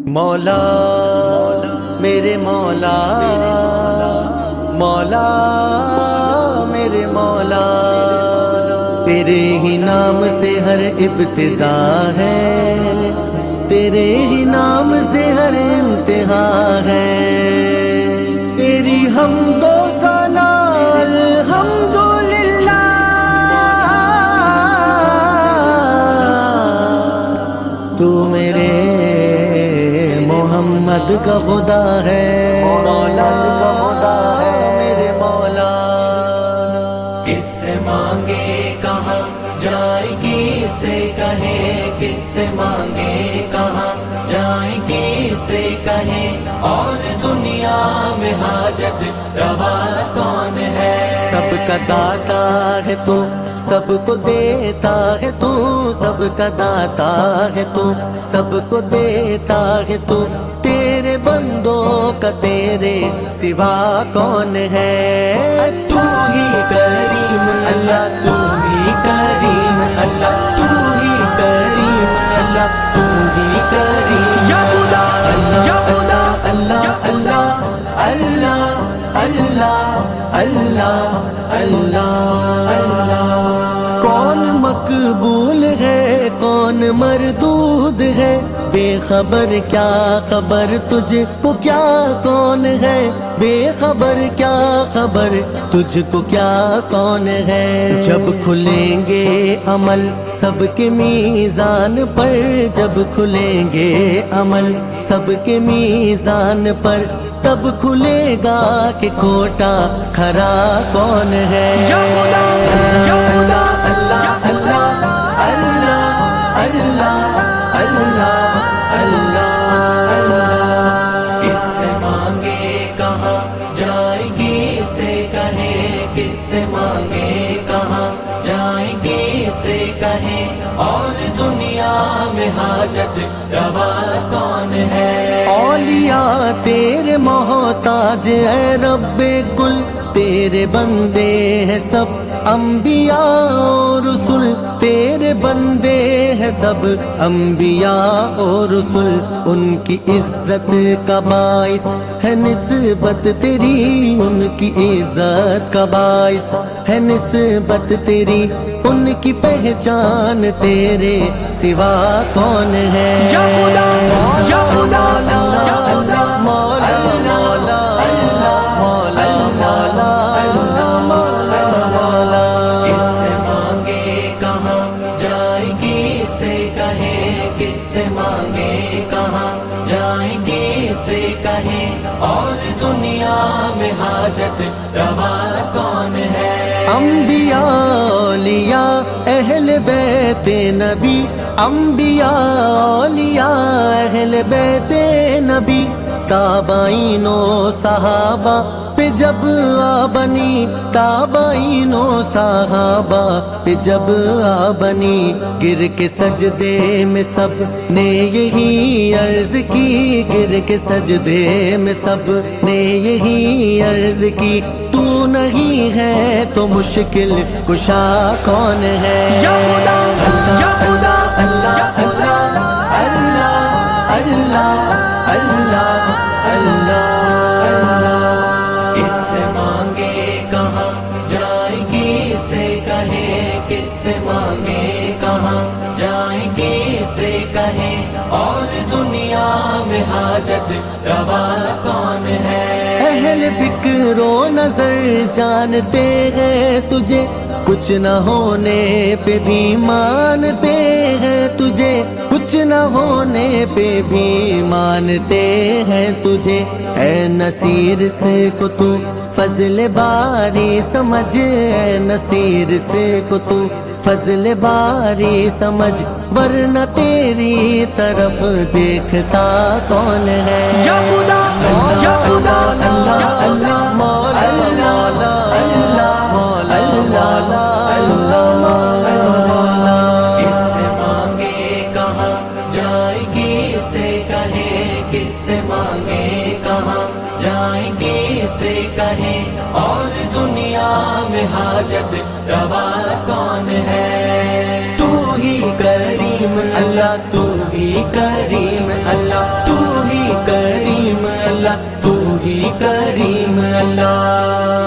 مولا میرے مولا، مولا میرے مولا، تیرے ہی نام سے ہر ابتدا ہے، تیرے ہی نام سے ہر انتہا ہے، تیری حمد و ثنا الحمدللہ، تو میرے محمد کا خدا ہے، مولا کا خدا ہے میرے مولا۔ کس سے مانگے کہاں جائیں گی سے کہے، کس سے مانگے کہاں جائیں گی سے کہے، اور دنیا میں حاجت روا کون ہے؟ سب کا داتا ہے تو، سب کو دیتا ہے تو، سب کا داتا ہے تو، سب کو دیتا ہے تو، تیرے بندوں کا تیرے سوا کون ہے؟ تو ہی کریم اللہ، تو ہی کریم اللہ، تو ہی کریم اللہ، تو ہی کریم یا خدا یا خدا اللہ اللہ اللہ اللہ اللہ اللہ اللہ۔ کون مقبول ہے کون مردود ہے، بے خبر کیا خبر تجھ کو کیا کون ہے، بے خبر کیا خبر تجھ کو کیا کون ہے؟ جب کھلیں گے عمل سب کے میزان پر، جب کھلیں گے عمل سب کے میزان پر، تب کھلے گا کہ کھوٹا کھرا کون ہے؟ یا خدا یا خدا اللہ اللہ اللہ اللہ اللہ اللہ۔ کس سے مانگے کہاں جائیں گی سے کہے، کس سے مانگے کہاں جائیں گی سے کہے، اور دنیا میں حاجت روا کون ہے؟ اولیاء تیرے محتاج اے رب کل، تیرے بندے ہیں سب انبیاء اور رسول، تیرے بندے ہیں سب انبیاء اور رسول، ان کی عزت کا باعث ہے نسبت تیری، ان کی عزت کا باعث ہے نسبت تیری، ان کی پہچان تیرے سوا کون ہے؟ یا خدا یا خدا مولا مولا مولا مولا مولا۔ کس سے مانگے کہاں جائیں گی سے کہے، کس سے مانگے کہاں جائیں گی سے کہے، اور دنیا میں حاجت روا کون ہے؟ انبیاء اولیاء اہل بیت نبی، انبیاء اولیاء اہل بیت نبی، تابعین و صحابہ پہ جب آ بنی، تابعین و صحابہ پہ جب آ بنی، گر کے سجدے میں سب نے یہی عرض کی، گر کے سجدے میں سب نے یہی عرض کی، تو نہیں ہے تو مشکل کشا کون ہے؟ یا خدا یا خدا اللہ اللہ اللہ اللہ اللہ اللہ۔ کس سے مانگے کہاں جائیں گی سے کہے، کس سے مانگے کہاں جائیں گی سے کہے، اور دنیا میں حاجت روا کون ہے؟ اہل فکر و نظر جانتے ہیں تجھے، کچھ نہ ہونے پہ بھی مانتے ہیں تجھے، کچھ نہ ہونے پہ بھی مانتے ہیں تجھے، اے نصیر سے کو تو فضل باری سمجھ، اے نصیر سے کو تو فضل باری سمجھ، ورنہ تیری طرف دیکھتا کون ہے؟ یا خدا یا خدا اللہ اللہ مولا مولا اللہ مولا مولا۔ کس سے مانگے کہاں جائیں گی سے کہے، کس سے مانگے کہاں جائیں گی سے کہے، اور دنیا میں حاجت روا کون ہے؟ تو ہی کریم اللہ، تو ہی کریم اللہ، تو اللہ تو ہی کریم اللہ